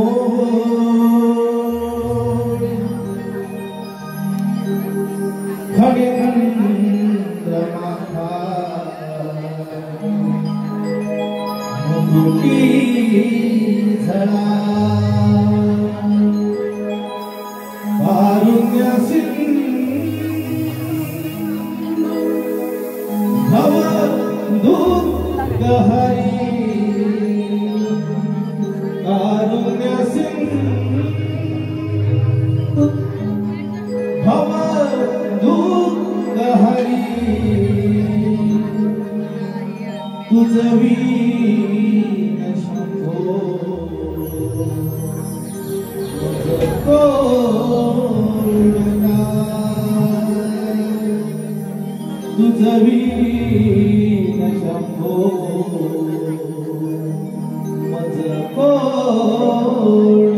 शिवचंद्रमोहन खगेंद्र माथा मुकुटी झला कारुण्य सिंधु भव दुःख हरि कारुण्य सिंधु भव दुःख हरि तुझ वीण शंभो तुझ वीण शंभो मज कोण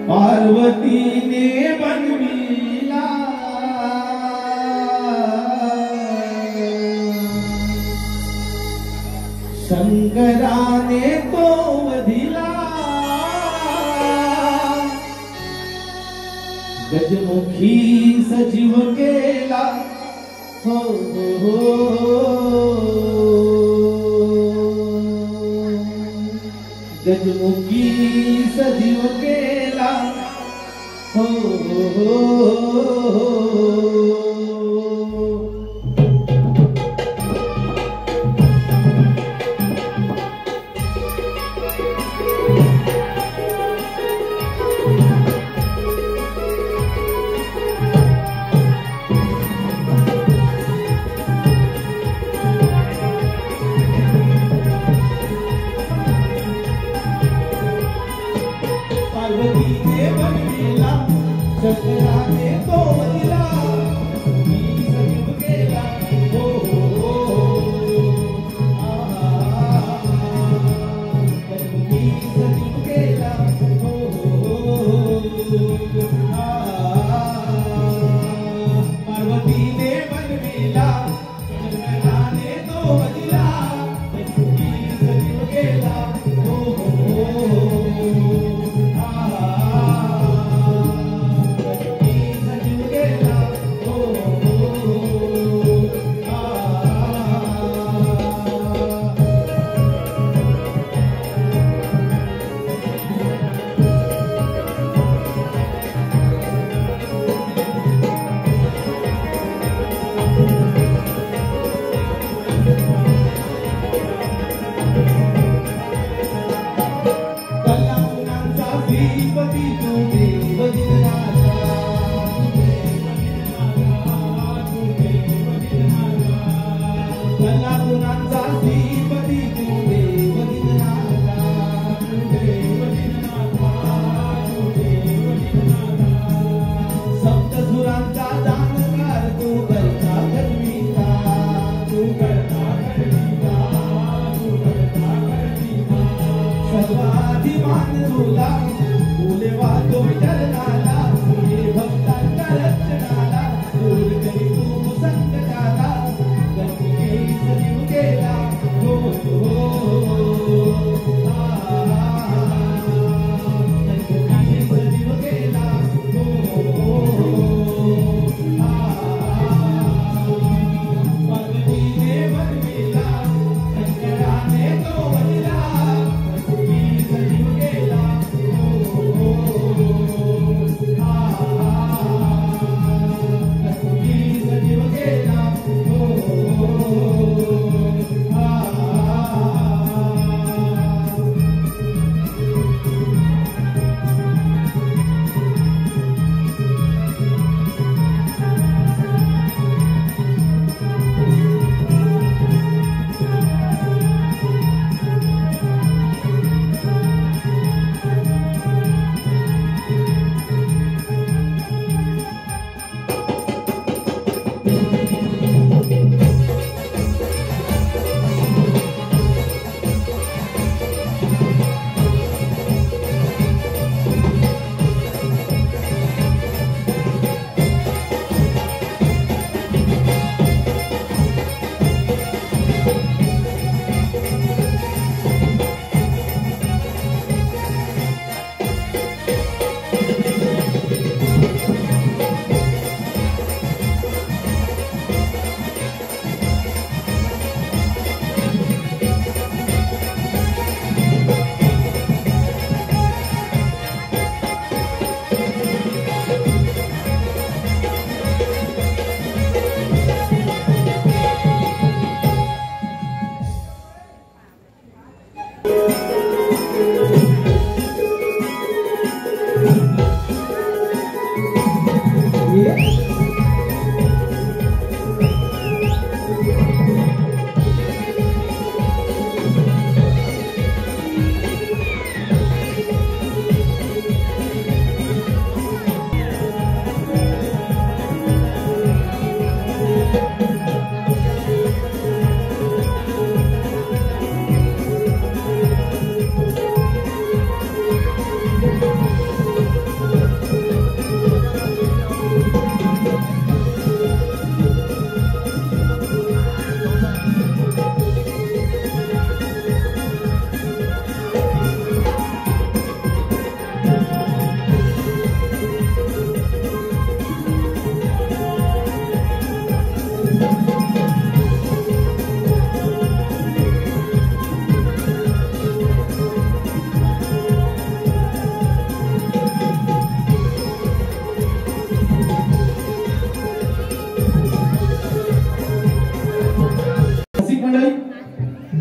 पार्वती ने बनविला शंकराने तो वधिला गजमुखी सजीव केला हो हो गजमुखी सजीव केला हो हो पार्वती ने बनविला शंकराने तो वधिला सजीव केला हो गजमुखी सजीव केला हो पार्वती ने बनविला शंकराने तो वधिला गजमुखी सजीव केला हो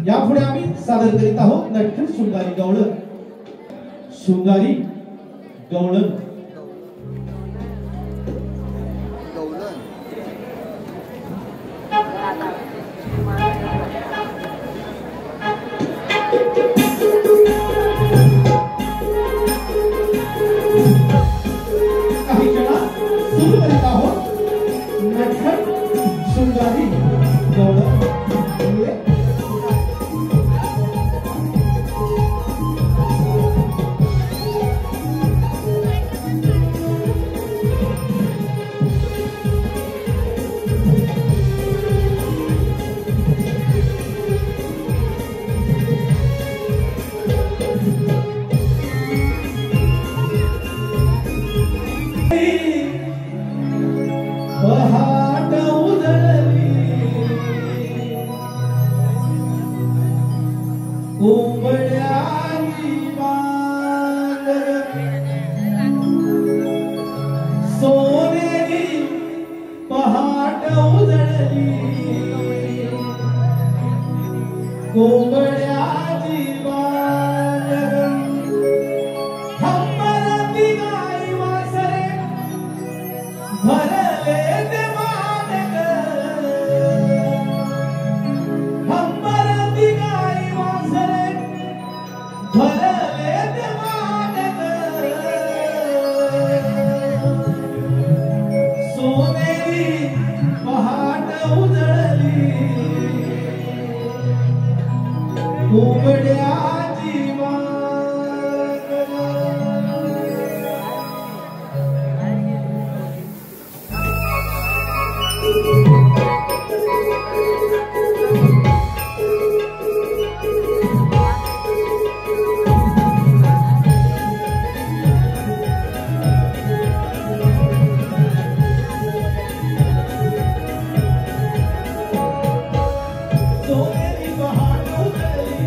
यापुढे आम्ही सादर करीत आहोत नटखट शृंगारी गवळण. शृंगारी गवळण. काही क्षणात सुरू करीत आहोत नटखट शृंगारी गवळण. पहाट उजळली कोंबड्याची मांगर सोनेरी पहाट उजळली कोंबड्याची मांगर हंबरती गाई वासरे भरले ते मानक हंबरती गाई वासरे भरले ते मानक सोनेरी पहाट उजळली कोंबड्याची मांगर. सोनेरी पहाट उजळली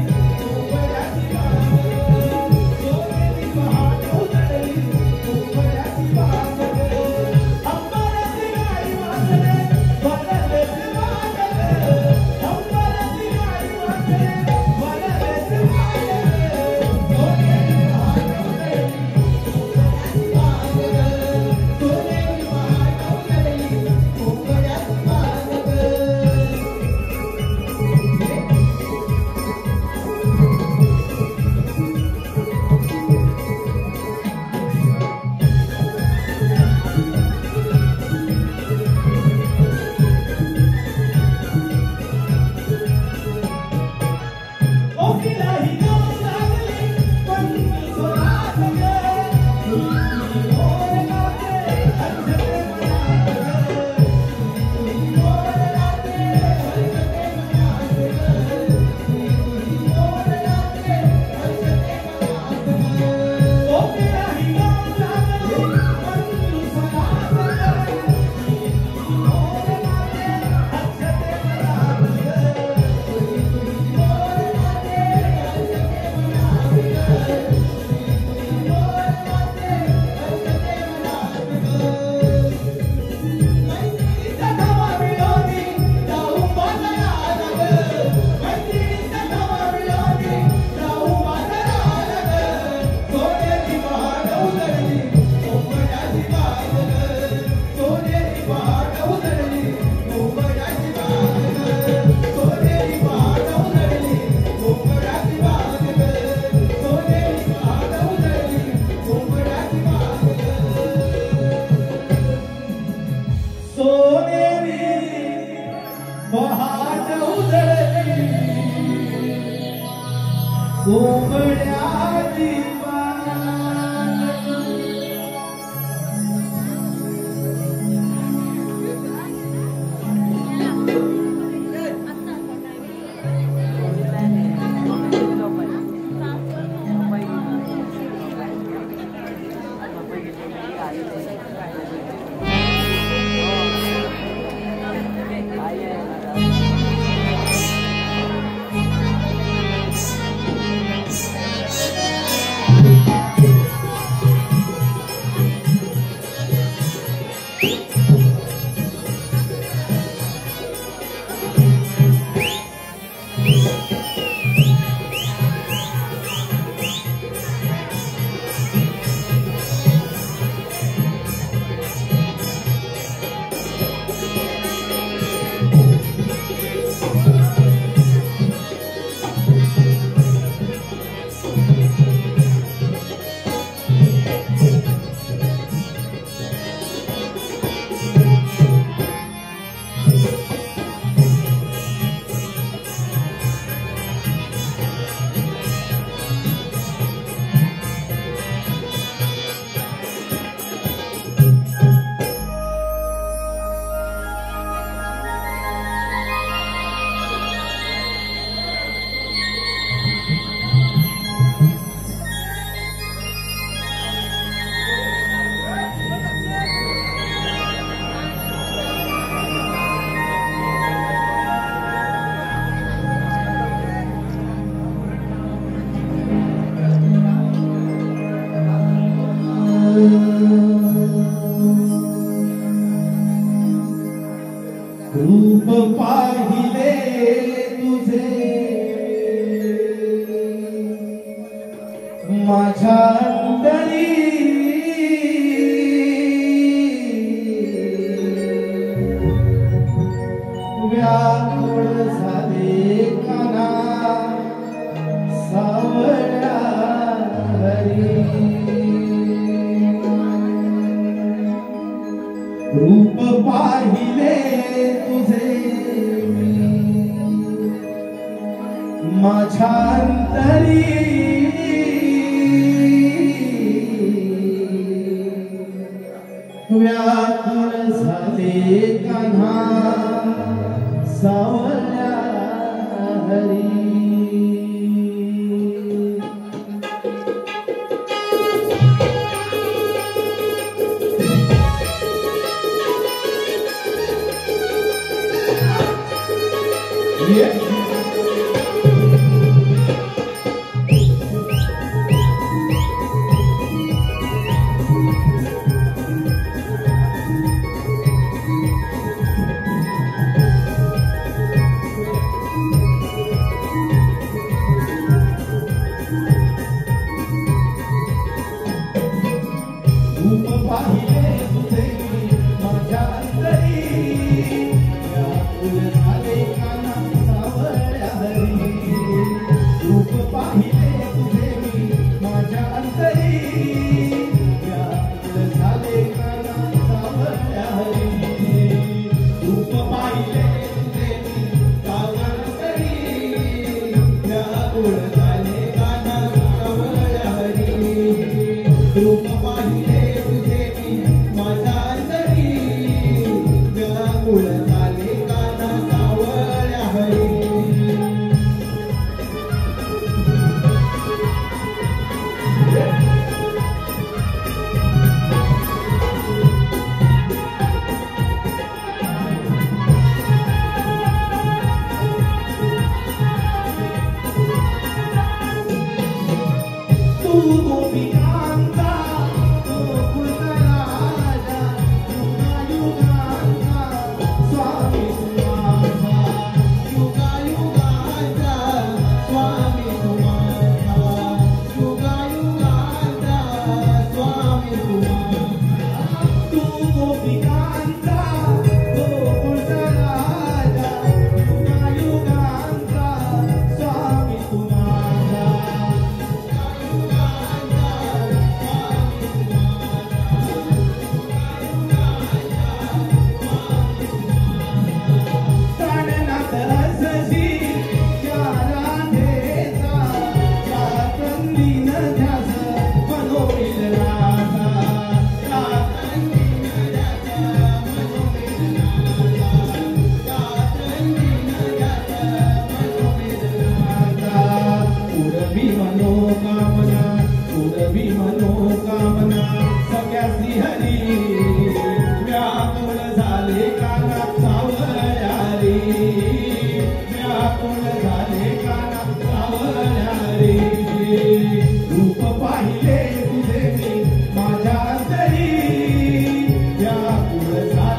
सोनेरी पहाट उजळली कोंबड्या रूप पाहिले तुझे माझ्या अंतरी व्याकुळ झाले काना सावळ्या हरी रूप पाहिले तुझे माझ्या अंतरी व्याकुळ झाले कान्हा सावळ्या हरी रूप पाहिले तुझे माझ्या अंतरी व्याकुळ झाले काना सावळ्या हरी रूप पाहिले तुझे माझ्या अंतरी व्याकुळ झाले काना सावळ्या हरी रूप पाहिले तुझे माझ्या अंतरी व्याकुळ झाले काना सावळ्या हरी रूप पाहिले माझ्या अंतरी व्याकुळ झाले काना सावळ्या हरी तू गोपिकांचा तो कृष्ण राजा युगा युगांचा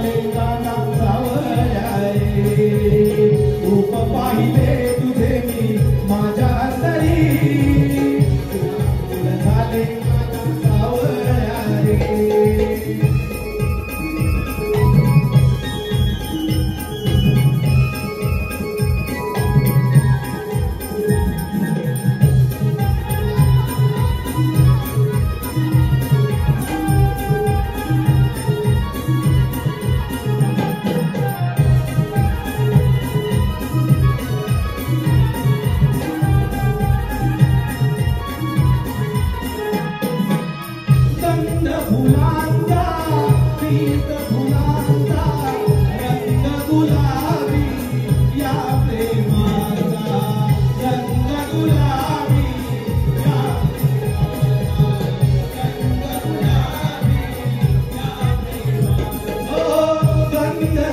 झाले काना सावळ्या रे रूप पाहिले तुझे मी माझ्या अंतरी व्याकुळ झाले काना सावळ्या रे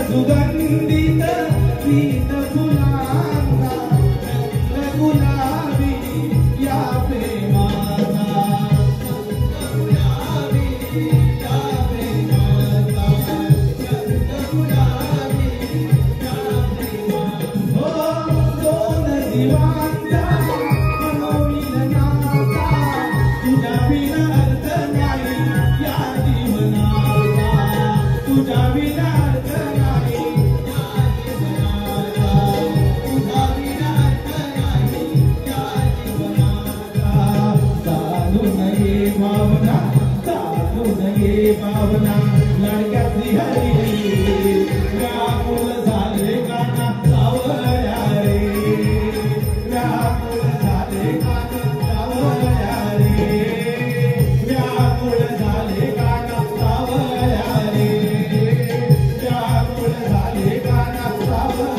सुगंधित पीत फुलांचा रंग गुलाबी या प्रेमाचा रंग गुलाबी या प्रेमाचा रंग गुलाबी या प्रेमाचा हो दोन जीवांचा मनोमिलनाचा तुझ्या बिना अर्थ नाही या जीवनाचा तुझ्या बिना भावना लडक्याची हरी व्याकुळ झाले काना सावळ्या रे व्याकुळ झाले काना सावळ्या रे व्याकुळ झाले काना सावळ्या रे व्याकुळ झाले काना सावळ्या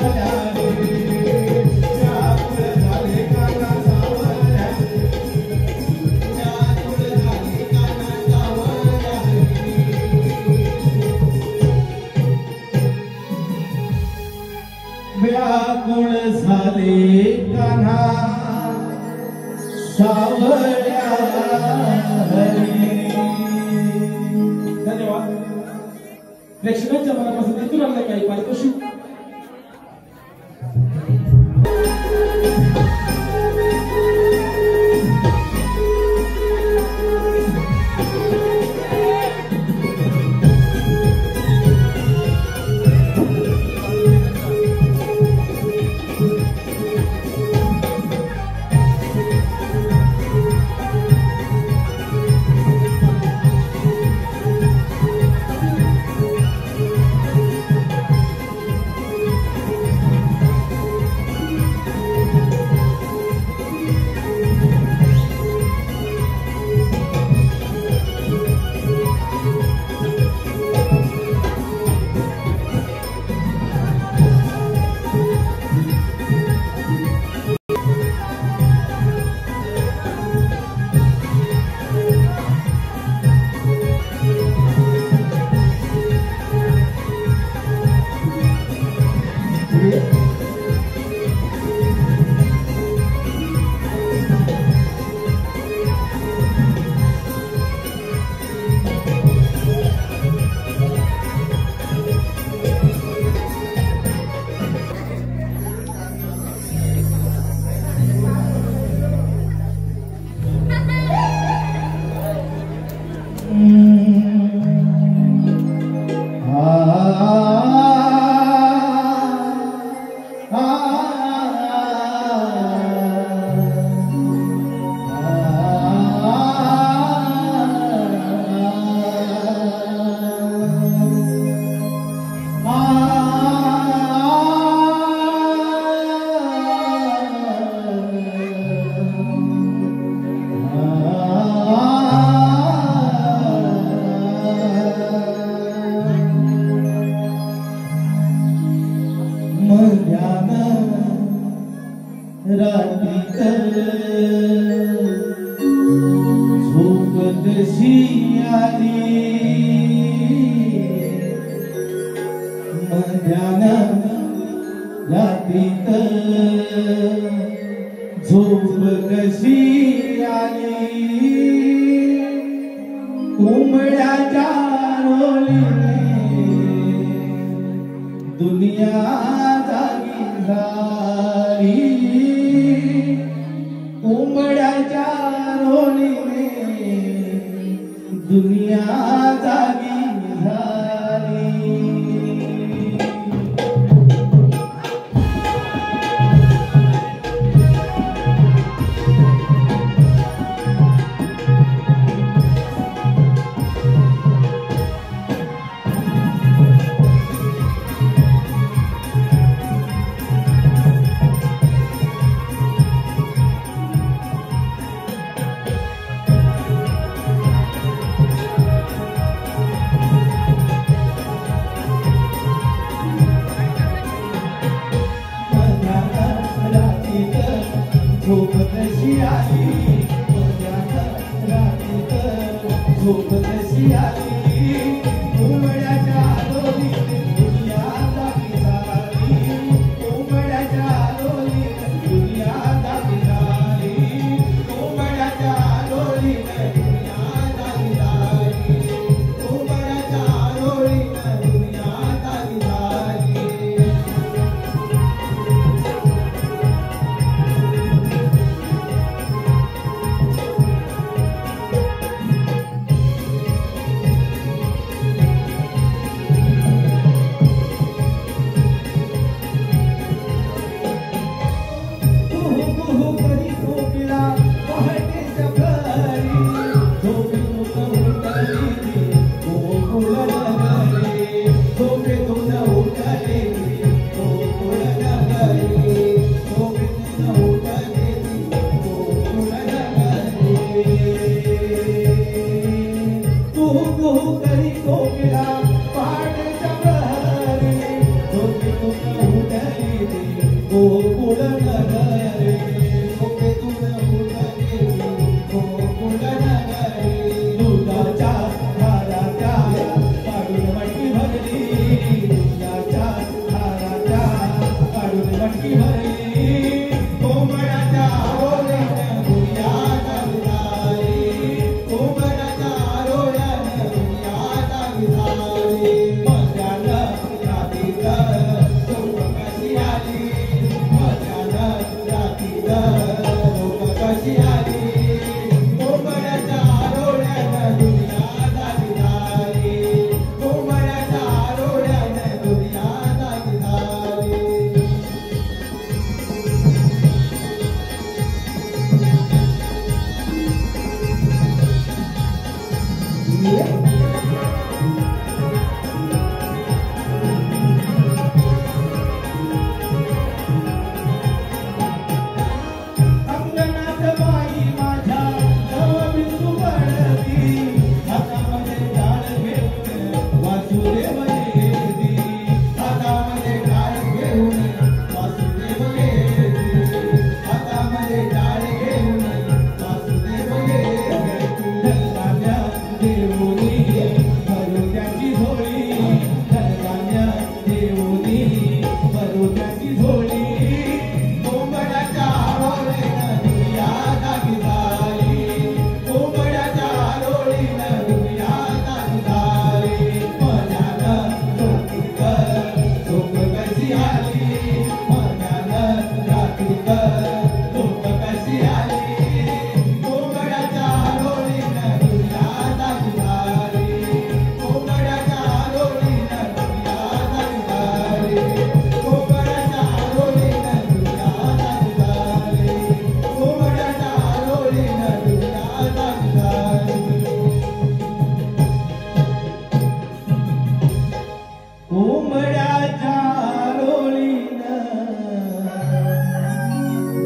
रे व्याकुळ झाले काना सावळ्या व्याकुळ झाले काना सावळ्या व्याकुळ झाले कान्हा सावळ्या रे धन्यवाद प्रेक्षकांच्या मनापासून तिथून आले काही पारितोषिक उमळ्याच्या रोलीने दुनिया जागी झाली उंबड्याच्या रोलीने दुनिया जागी झाली झोप तशी आली रात्रीत झोप तशी आली उमड्याच्या डोलीत दुनिया जागी झाली उमड्याच्या डोलीत दुनिया जागी झाली उमड्याच्या डोलीत दुनिया जागी झाली उमड्याच्या डोलीत दुनिया जागी झाली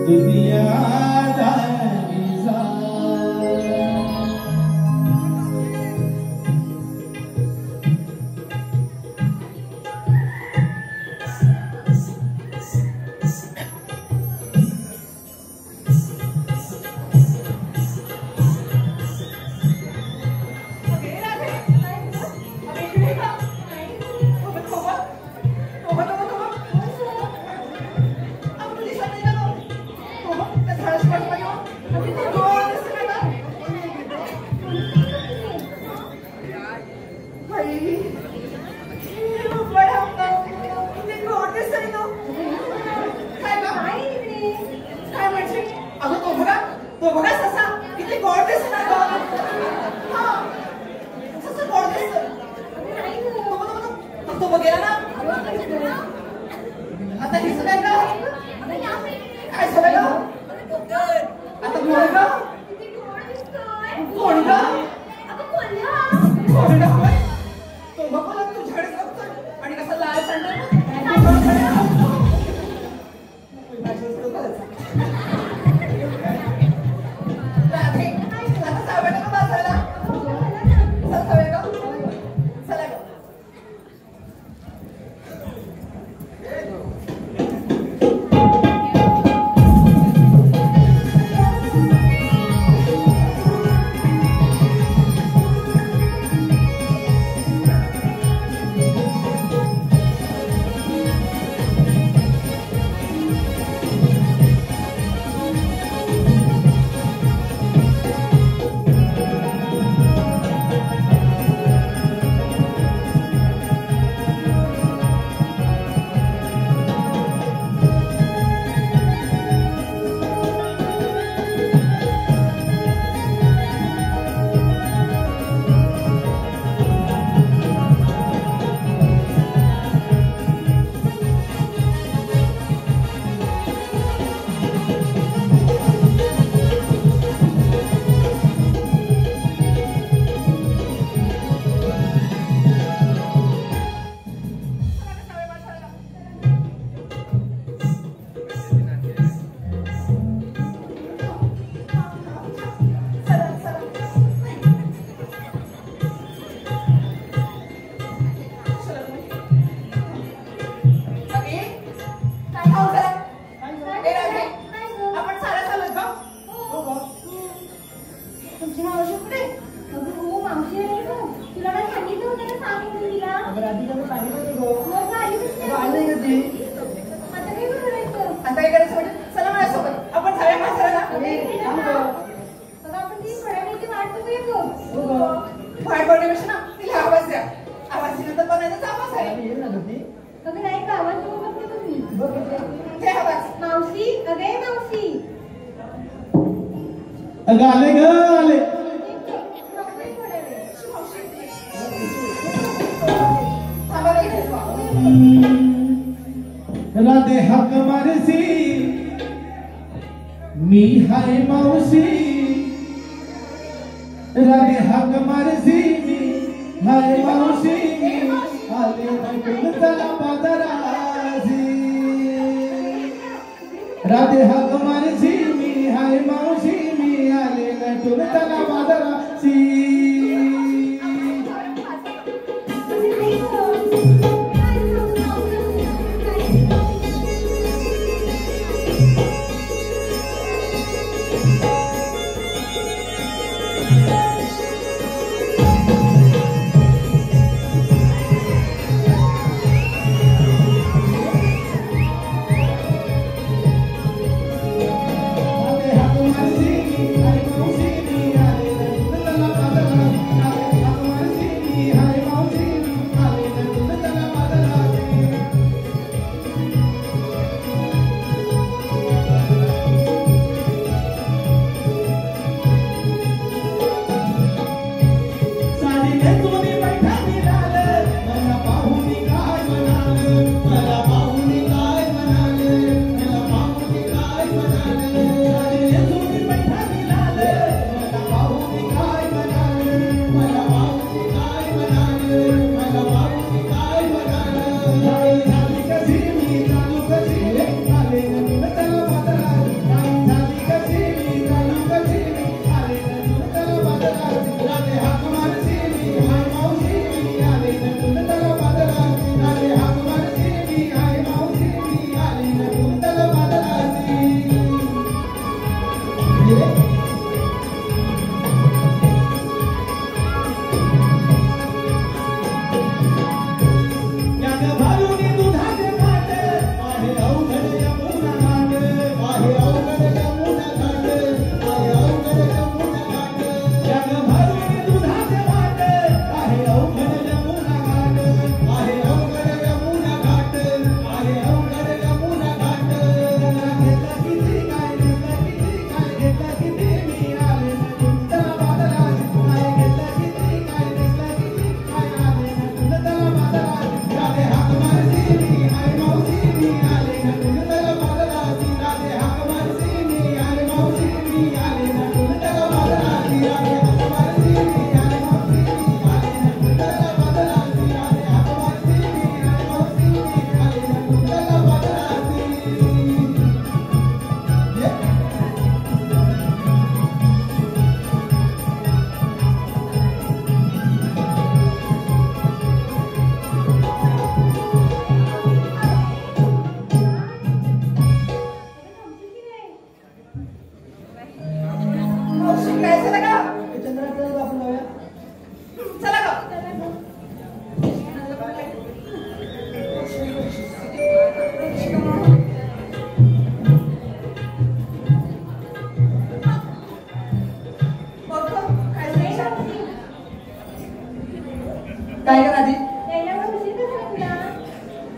दुनिया जागी झाली कळलं ना? आता हे सुद्धा का? काय झालं का? आता कोण का? कोण का? कोण का? तो बघा तुझ्याकडे बघतोय आणि कसं लाल सांडलं आले ग आले राधे हक मारसी मी हाय मावशी राधे हक मारसी मी हाय मावशी आले नटून चला बाजारासी राधे हक मारसी मी हाय मावशी मी आले नटून चला बाजारासी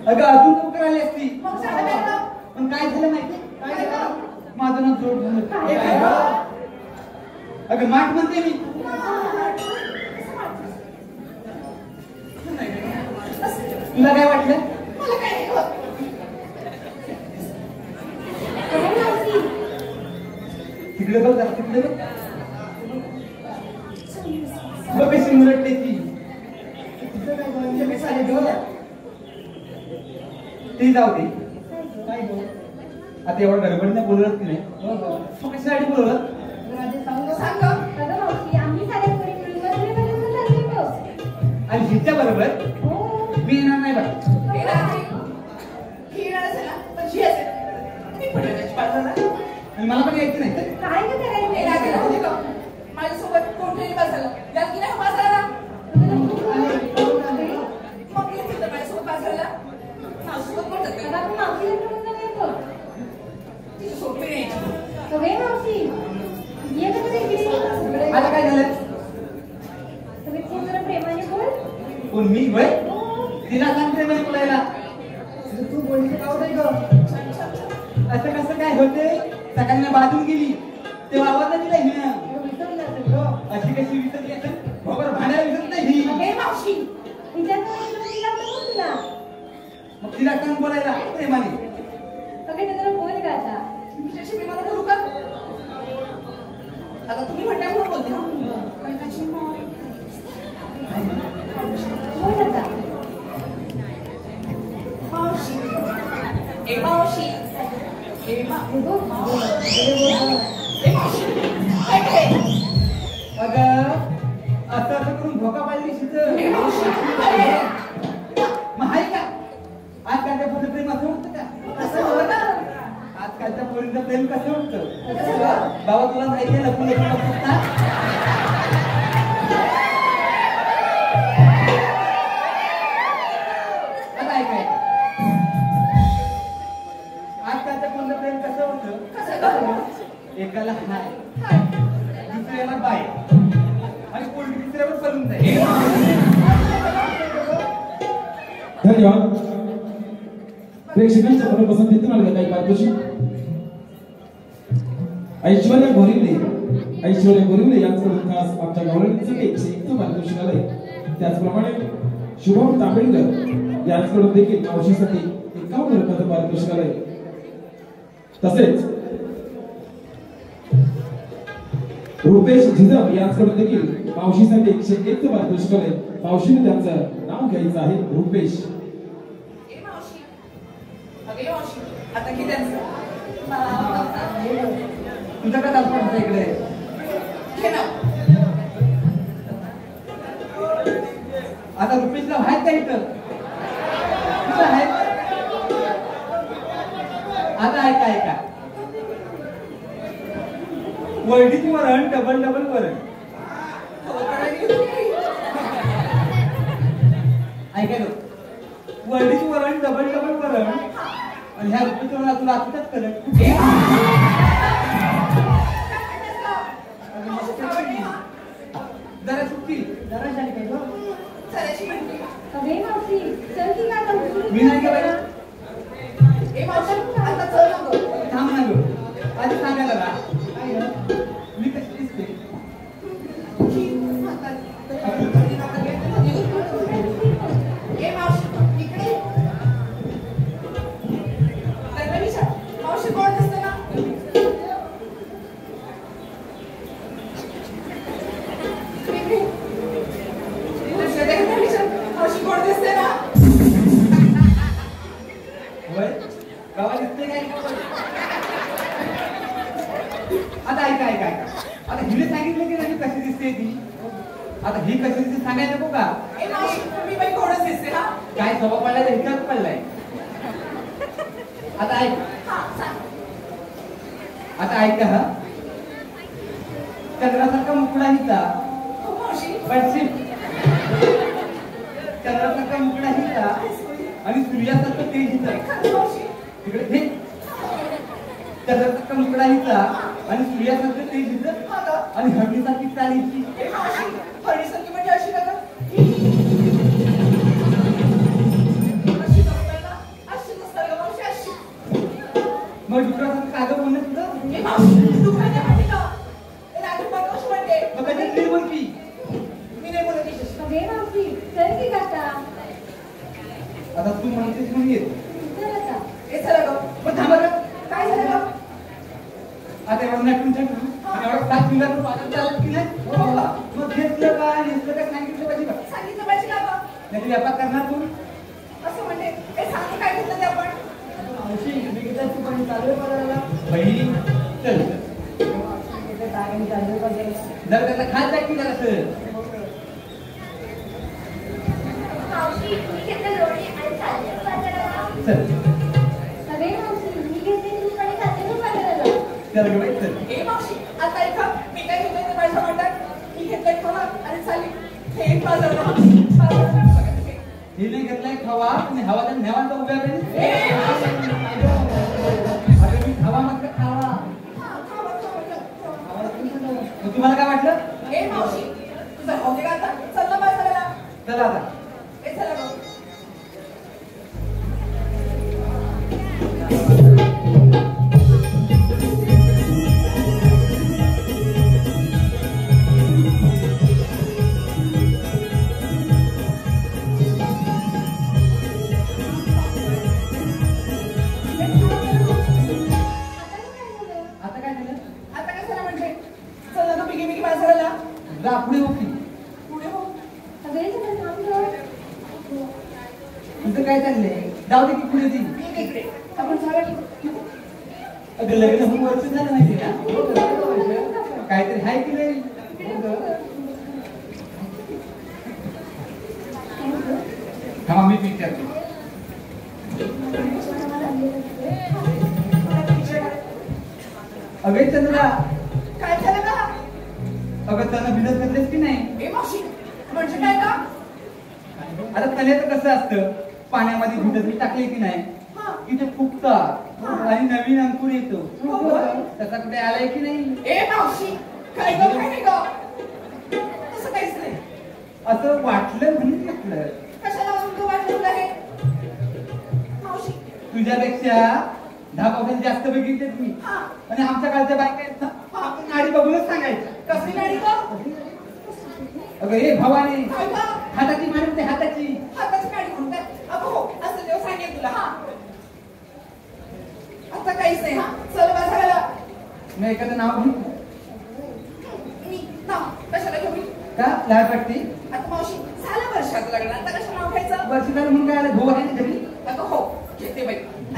अगं अजून लवकर आली असती. मग सांगा त्यांना. पण काय झालं माहिती? काय झालं? माझं नाव जोड झालं. काय झालं? अगं माठ म्हणते मी. तुला काय वाटलं? मला काय नाही होत. तिकडे बघ जरा, तिकडे बघ. बघ कशी मुरटते ती. ते जाऊ दे. काय गो? आता एवढं गडबडीने बोलत की नाही. तू कशासाठी बोलवलं? सांग. अगं मावशी, आम्ही साऱ्या पोरी मिळून मधुरेपर्यंत चाललो होतो. आणि हिच्या बरोबर हो. मी येणार नाही बघ. हे रात्री ही येणार असेल ना, पण जी असेल मी पण येण्याची पाळणार ना. आणि मला पण यायचं नाही तर. काय गं करायचं? हे रात्री राहू दे का? माझ्यासोबत कोणतरी बसायला याल की नाही बसायला. मग येतील तर माझ्यासोबत बसायला. माझ्यासोबत बोलतात अगं, का? आपण मावशीला मिळून जाऊया बघ. तिच्यासोबत मी नाही यायची. अगं, ये मावशी. ये गं तुझ्या इकडे. आता काय झालं? तुम्ही खूप जरा प्रेमाने बोल. कोण मी वय? हो. तिला सांगते म्हणे बोलायला. तू बोलते का नाही ग? छान छान छान. असं कसं काय होते? सकाळी बाजून गेली तेव्हा आवाज नाही दिला हिनं. अगं, विसरलं असेल गं. अशी कशी विसरली असेल? बरोबर भाड्या विसरत नाही ही. हे मावशी विचारतो मी तुला बघ तुला. मग तिला सांग बोलायला प्रेमाने. अगं, ते जरा बोल गं आता. तुमच्याशी मी मला बोलू का? आता तुम्ही म्हणता म्हणून बोलते ना. पण त्याची मग बोल आता. मावशी ए मावशी ए मावशी काय काय अगं असं असं करून धोका पाडली ए मावशी शिकत. अरे मग आहे का? आजकालच्या पोरीचं प्रेम असं होतं का? कसं होतं ना? आजकालच्या पोरीचं प्रेम कसं होतं? कसं? बाबा तुला माहिती आहे लपून लपून बघतात. आता ऐकाय आजकालच्या पोरीचं प्रेम कसं होतं? कसं गं? एकाला हाय, हाय. दुसऱ्याला बाय आणि पोरगी तिसऱ्यावर पळून जाईल. धन्यवाद. प्रेक्षकांच्या मनपसंतीतून आलेल्या काही पारितोषिक. ऐश्वर्या गोरिवले यांच्याकडून खास आमच्या गवळणीसाठी 101 पारितोषिक आलंय. त्याचप्रमाणे शुभम तांबेडकर यांच्याकडून देखील मावशीसाठी 51 रुपयाचं पारितोषिक आलंय. तसेच रुपेश झिजम यांच्याकडून देखील मावशीसाठी 101 पारितोषिक आलंय. मावशीने त्यांचं नाव घ्यायचं आहे रुपेश. ए मावशी अगे मावशी आता किती त्यांचं तुझं काय दाखवत इकडे? घे ना. आता रुपेशला आहेत का इथं? कुठं आहेत? आता ऐका वरडीची वरण डबल डबल वरण. ऐकाय वरडीची वरण डबल डबल वरण आणि ह्या रुपेशच्या वरण तुला आताच करत. जरा सुट्टी जरा शाळी काय गं? चलायची म्हणते. अगं, मावशी, चल की आता उचलून मी नाही का बाई? ए मावशी आता चल ना गं. थांब ना गं. आधी सांगायला ना. मी कशी दिसते? ए मावशी इकडे. लग्न विचार. मावशी कोण दिसतं ना? इकडे. लग्न विचार. मावशी कोण दिसते ना? होय? गावात दिसते काय? आता ऐका आता हिने सांगितलं की नाही कशी दिसते ती. आता ही कशी दिसते सांगायला नको का? ए मावशी तुम्ही बाई कोणच दिसते ना? काय सभा पडलाय तर हिच्याच पडलाय. आता ऐक हा सांग. आता ऐका हा चंद्रासारखा मुकडा हिचा हो मावशी. पडशील. चंद्रासारखा मुकडा हिचा आणि सूर्यासारखं तेज हिचं. खरंच मावशी. तिकडे हे चंद्रासारखा मुकडा हिचा आणि सूर्यासारखं तेज हिचं हा गं. आणि हळदीसारखी चाल हिची. ए मावशी फळीसारखी म्हणजे अशी का गं? अशी का बोलायला? म्हणून येतो. बरं का? हे चला गं. पण थांबा गं. काय झालं गं? आता एवढं नटून छटून आणि एवढं 5 मिनिटात पालन चालत की नाही? हो बाबा. मग घेतलं का नेसलं का सांगितलं पाहिजे का? सांगितलं पाहिजे का गं? नाही तर व्यापार करणार तू. असं म्हणते हे सांगू काय घेतलं ते आपण? मावशी बिगिटाची पण चालू आहे बाजाराला. बहीण चल इथे दागिने चालू आहे बाजाराला. जर त्याला खात जाय की जरा सर. मावशी, मी घेतलं लोणी आणि चालले बाजाराला. चल अरे मावशी, मी घेतले तूप आणि चालले तू बाजाराला. चल गं बाई चल. ए मावशी, आता ऐका, मी काय घेतलंय ते माझ्या म्हणतात. मी घेतलंय खवा आणि चालली. हे एक बाजारला. बाजाराला बघा ते. हिने घेतलाय खवा आणि हवाला नेवांचा उभ्या राहील. ए मावशी. अगं मी खावा म्हटलं खावा. खावा. मग तुम्हाला काय वाटलं? ए मावशी, तुझा होते का आता? चल ना बाजाराला. चला आता. ए चला गं. आता काय झालं? आता काय झालं म्हणजे? चल ना गं बिगी बाजाराला. जा पुढे उभी. पुढे हो. अगं, हे सगळं थांब गं. तुझं काय चाललंय? जाऊ दे की पुढे ती. ये इकडे. आपण जाऊया की. अगं लग्न होऊन वर्ष झालं माहिती ना. काहीतरी आहे की नाही? थांबा मी विचारतो. अगं चंद्रा, काय झालं का? अगं त्यांना भिडत घातलेस की नाही? ए मावशी, म्हणजे काय का? आता तण्याचं कसं असतं, पाण्यामध्ये भिडत मी टाकले की नाही हा. की ते फुगतात आणि नवीन अंकुर येतो. हो का? तसा कुठे आलाय की नाही? ए मावशी, काय गं काय नाही गं? तसं काहीच नाही. असं वाटलं म्हणून म्हटलं. कशाला म्हणून तू वाटलं आहे? मावशी. तुझ्यापेक्षा 10% जास्त बघितलेत मी. हा. आणि आमच्या काळच्या बायका आहेत ना, आपण गाडी बघूनच सांगायचं. कसली गाडी गं? अगं हे भवानी काय गं? हाताची माणूस ते हाताची. हाताची गाडी म्हणतात. अगं हो, असं देव सांगेल तुला. हा. आता काहीच नाही. हा. चल बाजाराला. मी एखादं नाव घेऊ मी ना कशाला घेऊ मी? का? लाज वाटते? आता मावशी झालं वर्षाचं लग्न. आता कशाला नाव घ्यायचं? वर्ष झालं म्हणून काय आलं? भाऊ आहे ना घरी? अगं हो, घेते बाई.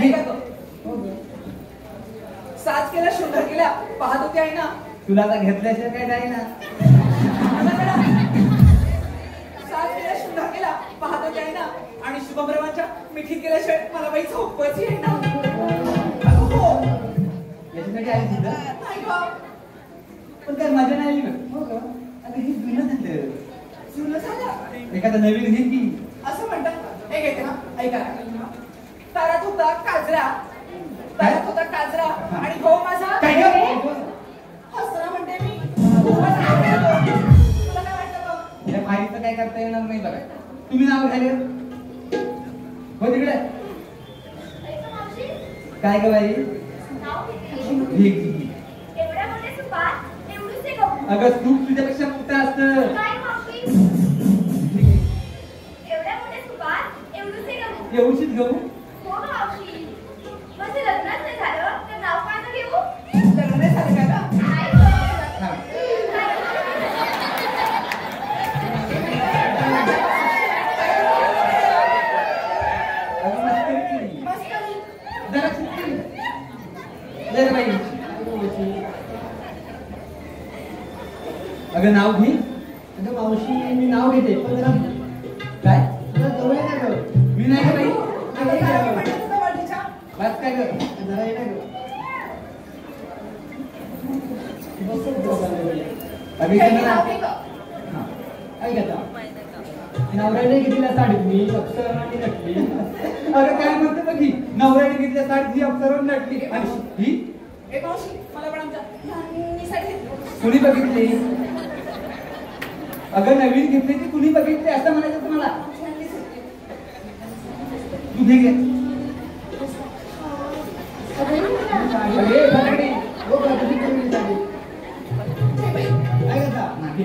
ऐका गं. साज केला शृंगार केला पाहत होते आहे ना. तुला आता घेतल्याशिवाय काय नाही ना. साज केला शृंगार केला पाहत होते आहे ना. आणि शुभब्रह्मांच्या मिठीत गेल्याशिवाय मला बाई झोपवायची आहे ना. अगं हो. याच्यासाठी आली तिथं. नाही गं. पण काय मजा नाही आली बघ. अगं हे जुनं झालं. जुनं झालं. एखादं नवीन घे की. असं म्हणतात. हे घेते ना. ऐका. तारात होता काजरा. तारात होता काजरा. आणि भाऊ माझा काय गं? हसरा म्हणते मी. तुला काय वाटतं गं? या फाईलचं काय करता येणार नाही बघा. तुम्ही नाव घ्याले हो तिकडे. ऐका मावशी, काय ग बाई? नाव किती? घे की. एवढ्या मोठ्या सुपात, एवढूसे गहू. अगं तूप तुझ्यापेक्षा मोठं असतं. काय मावशी? घे की. एवढ्या मोठ्या सुपात, एवढूसे गहू. एवढीच गहू. हो मावशी. माझं लग्नच नाही झालं, तर नाव काय ना घेऊ? लग्न नाही झालं का गं? नाही गं. हा. अगं मस्करी केली. मस्त मी. जरा सुट्टी. ले रे बाई. अगं नाव घे. अगं मावशी मी नाव घेते पण जरा काय? जरा जवळ ये ना गं. मी नाही का बाई? आता काय मी म्हणते तुझं वाढीच्या? बस काय ग? जरा ये ना गं. बसत बसायला. अगं हे इकडे नाव ना. घे गं. हा. ऐक आता नवऱ्याने घेतलेला साडी मी अप्सरांनी नटली. अगं काय म्हणते बघ ही नवऱ्याने घेतल्या साडीची अप्सरून नटली आणि ही ए मावशी, मला पण आमच्या लहाननीसाठी कुणी बघितली? अगं नवीन घेतली ती कुणी बघितली असं म्हणायचं तुम्हाला. तू घे घे. अरे फटाकडी. हो का तुझी कमी साडी. ऐक आता हा, घे.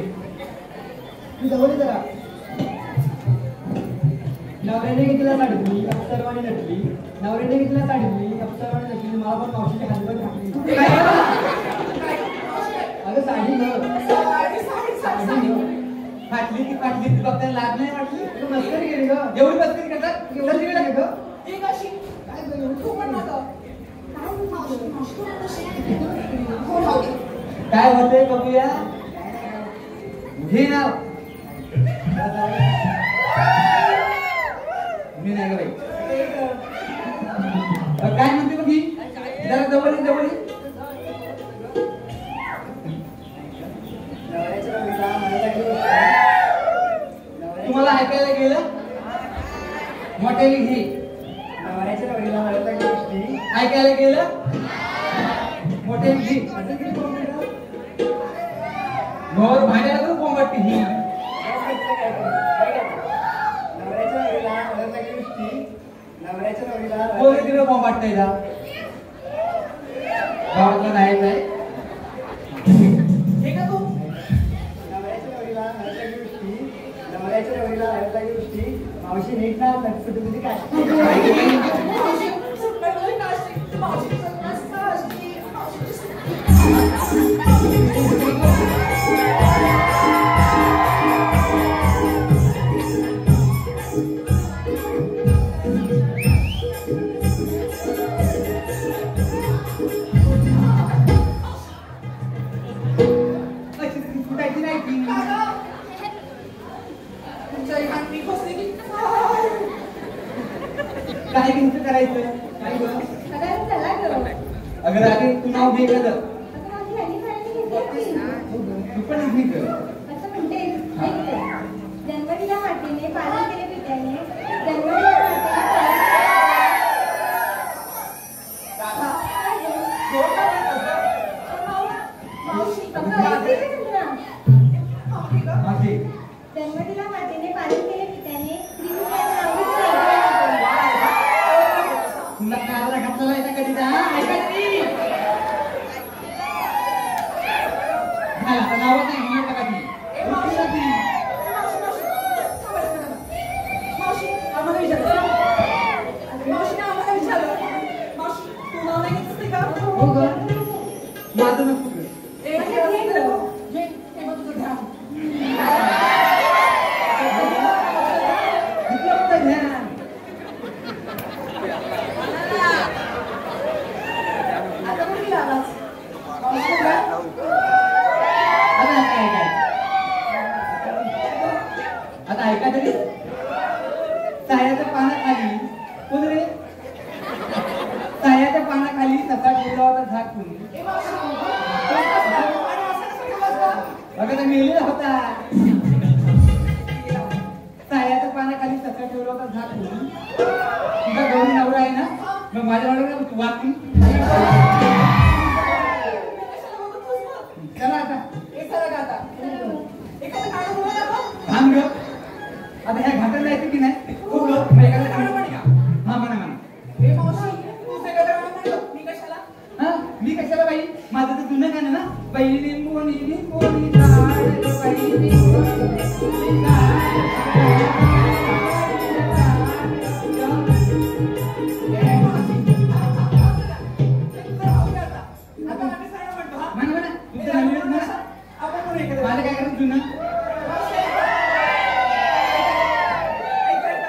तू जवळ ये जरा. नवऱ्याने घेतलेला साडी मी अप्सरवाणी नटली, नवऱ्याने घेतला साडीतली, अप्सरवाणी नटली, मला पण मावशीची हातभर टाकली. अगं साडी फाटली ती बघताना लाज नाही वाटली. मस्करी केली ग, एवढी मस्करी करतात एवढं तिकडे ग. ही कशी काय तू पण ना गं. काय होतंय बघूया. घे नाव. मी नाही ग बाई. काय म्हणते बघ ही जरा जवळ तुम्हाला ऐकायला गेलं मोठ्याने घे. नवऱ्याच्या नवरीला हळद लागली गोष्टी. ऐकायला गेलं मोठ्याने घे. मोर भांड्याला पण कोंबडती ही. नवऱ्याच्या नवरीला हळद लागली गोष्टी. नवऱ्याच्या नवरीला कोण तिकडे कोंबडताय जा गावातला नाही काय हे का तू नवऱ्याच्या नवरीला हळद लागली गोष्टी. नवऱ्याच्या नवरीला हळद लागली गोष्टी. मावशी नीट ना नटपट म्हणजे काय. मावशी सुटलं काशी मावशी काय किंमत करायचं काय ग. अगं चला गं. अगं राधी तू नाव घे का अगं माझी हल्ली साडी घेतली. तू पण इथे कर. असं म्हणते ऐक तर. जन्मदिला मातीने पालन केले पित्याने. जन्मदिला मातीने मावशी माझे जन्मदिला मातीने पालन केले पित्याने. तुला काढला घातला आहे का कधी ऐका तरी नावात नाही म्हणून टाका ती. मावशी आम्हाला विचारलं. मावशीने आम्हाला विचारलं. मावशी तू नाव नाही घेतलंस का? हो ग माझं नको ग. एक घे ते मग तुझं ध्यान. आता कुठे आलास? मावशी काय? आता ऐका तरी सायाच्या पानाखाली कोण रे सायाच्या पानाखाली ससा ठेवला होता झाकून. ए मावशी आणि असं कसं ठेवलंस गं? अगं तर मेलेला होता. सायाच्या पानाखाली ससा ठेवला होता झाकून. तुझा गौरी नवरा आहे ना मग माझ्या नवऱ्याला वाचून चला आता एक सारा गाता. एखादं गाणं म्हणून दाखव. थांब ग. आता ह्या घाटाला जायचं की नाही. हो ग मग एखादं गाणं म्हण का. हा म्हणा. ए मावशी तू एखादं गाणं म्हणलं. मी कशाला? हा मी कशाला बाई माझं तर जुनं गाणं ना. बाई लिंबोनी झाड बाई लिंबोनी आता आम्ही सगळं म्हणतो हा. म्हणा तुमचं नवीन म्हणा. आपण म्हणू एखादं. माझं काय करायचं जुनं. ऐक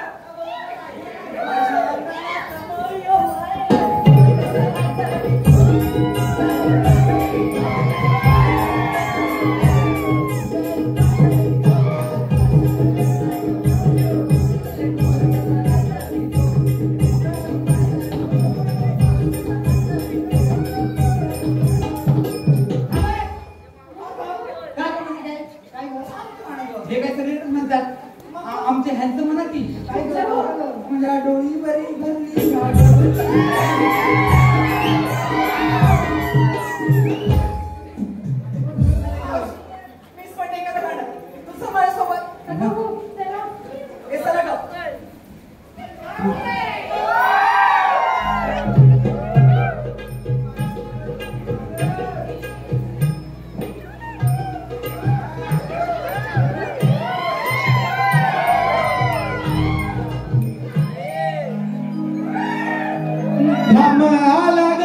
घाम आला ग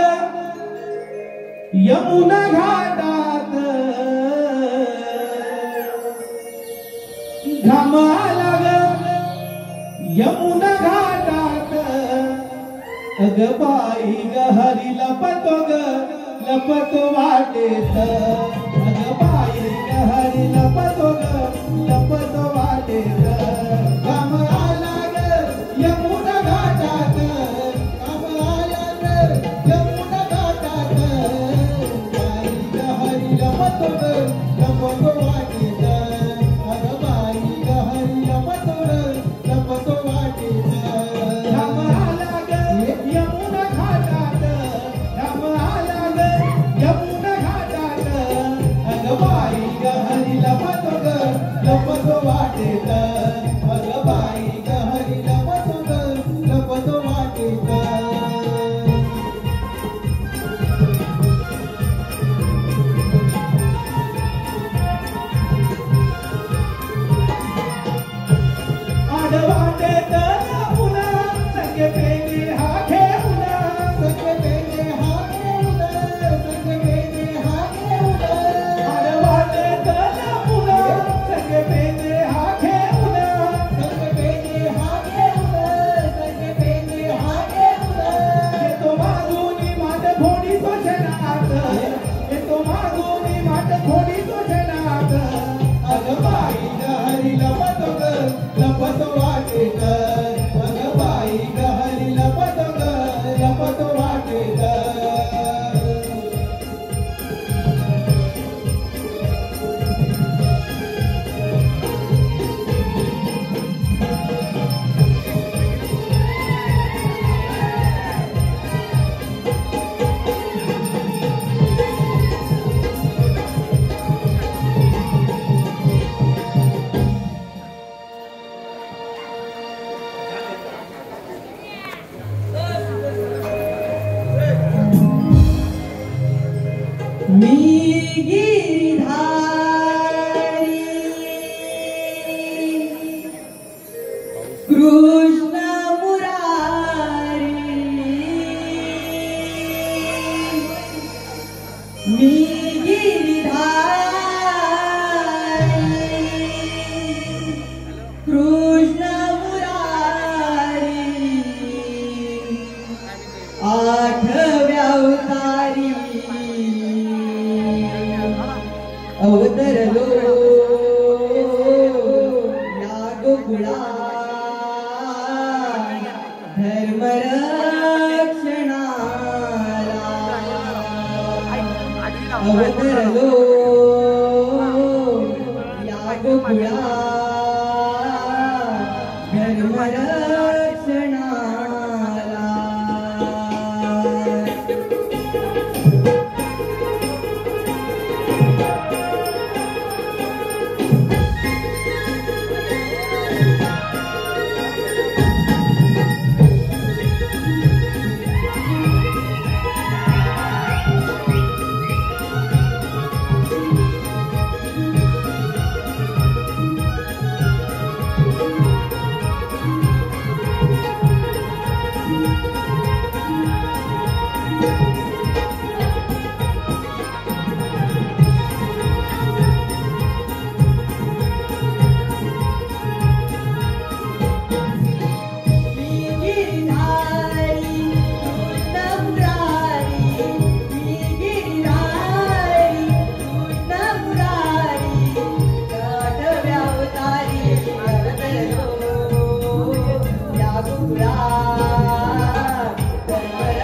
यमुना घाटात घाम आला ग यमुना घाटात अग बाई ग हरी लपतो वाटेत अग बाई ग हरी लपतो वाटेत घाम आला ग यमुना घाटात घाम आला ग यमुना घाटात बाई ग हरी लपतो वाटेत अग बाई ग हरी लपतो वाटेत घाम आला ग यमुना घाटात घाम आला ग यमुना घाटात अग बाई ग हरी लपतो वाटेत अग बाई ग हरी लपतो वाटेत आडवाटेत पुन्हा संगे पेने हा खेळून संगे पेने हा खेळून संगे पेने हा खेळून आडवाटेत पुन्हा संगे पेने हा खेळून संगे पेने हा खेळून संगे पेने हा खेळून येतो मागूनी माट फोडी सोशनात येतो मागूनी माट फोडी सोशनात अग बाई ग हरी लपतो वाटेत अग बाई ग हरी लपतो वाटेत मी गिरिधारी कृष्ण मुरारी मी गिरिधारी कृष्ण मुरारी आठव्या अवतारी अवतरलो या गोकुळा धर्मरक्षणाला अवतरलो या गोकुळा धर्मरक्षणाला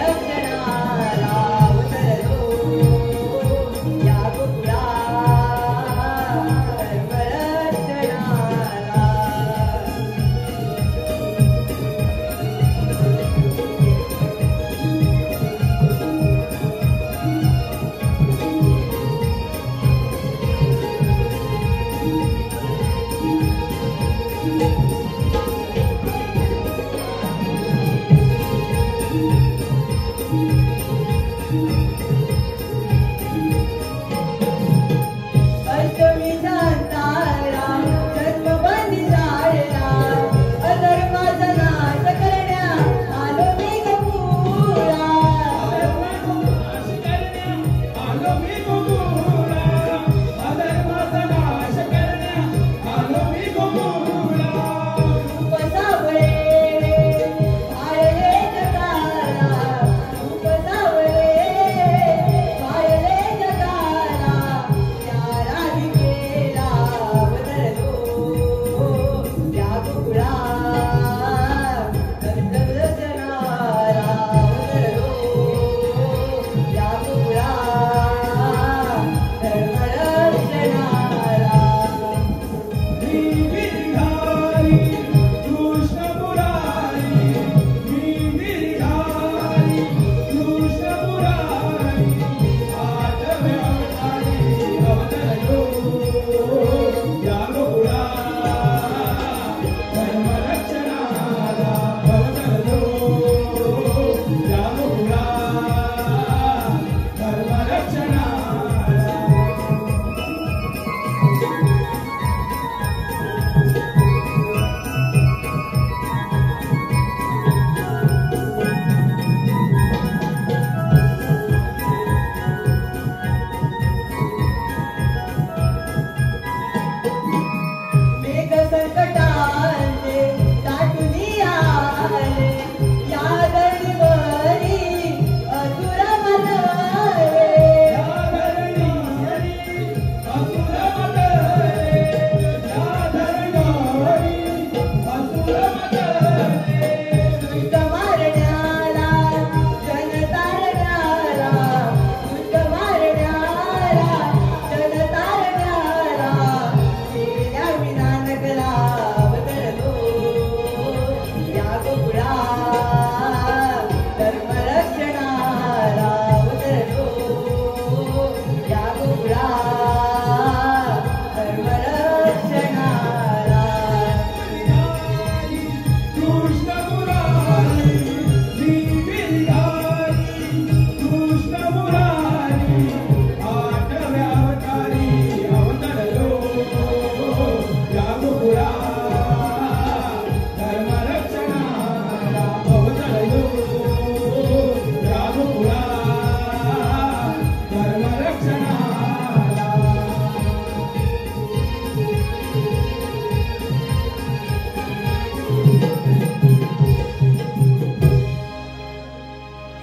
धर्मरक्षणाला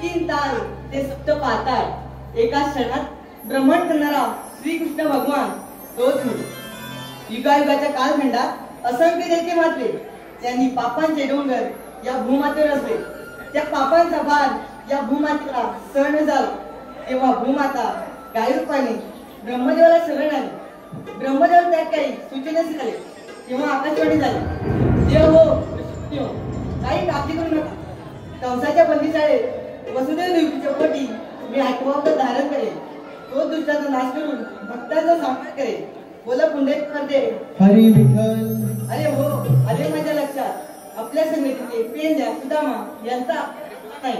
तीन ताल ते सप्त पाताळ एका क्षणात भ्रमण करणारा श्रीकृष्ण भगवान तोच मी. युगायुगाच्या कालखंडात असंख्य दैत्य मारले. त्यांनी पापांचे डोंगर या भूमातेवर असले. त्या पापांचा भार या भूमातेला सहन झाला. तेव्हा भूमाता गायरूपाने ब्रह्मदेवाला शरण आली. ब्रह्मदेव त्यात काही सूचनेस झाले. तेव्हा आकाशवाणी झाली, देव हो देव, काही काळजी करू नका. कंसाच्या बंदीशाळेत वसुदेव देवकीच्या पोटी मी 8वा अवतार धारण करेल. तो दुष्टाचा नाश करून भक्तांचा संहार करेल. बोला पुंडलिक करते हरी विठ्ठल. अरे हो, आले माझ्या लक्षात. आपल्या संगतीचे पेंद्या सुदामा यांचा नाही.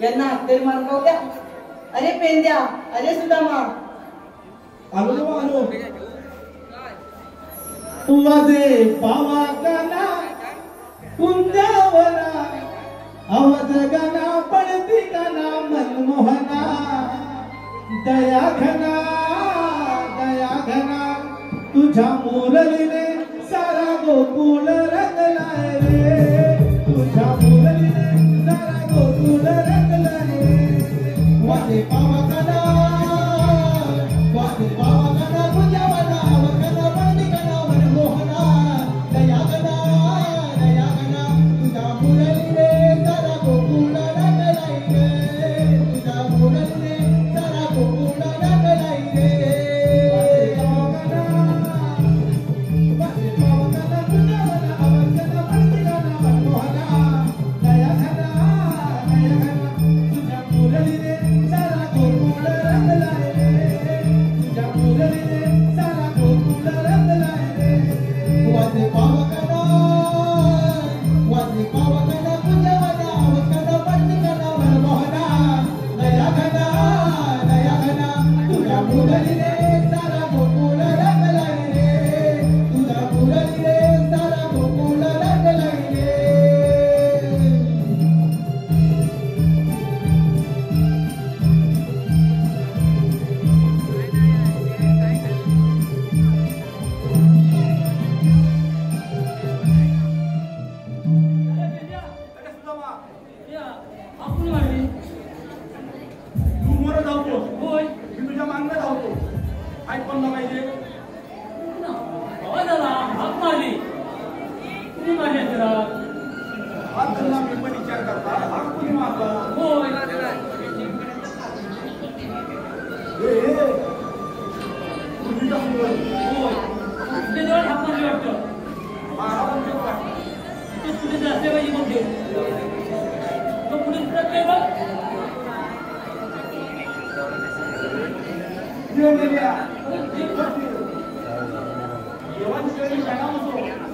यांना अखेर मार पाहू द्या. अरे पेंद्या, अरे सुदामा. आलो. वाजे पावा गाना कुंजावरा आवाज गाना पडती गाना मनमोहना. दया घना तुझ्या मुरलीने सारा गोकुळ रंगलाय रे. तुझ्या मुरलीने सारा गोकुळ रंगलाय रे. वाजे पावा गाना कुंजावरा वगना पडती गाना मनमोहना. दया घना तुझ्या मुरलीने सारा गोकुळ रंगलाय रे. तुझ्या मुरलीने सारा गोकुळ रंगलाय रे.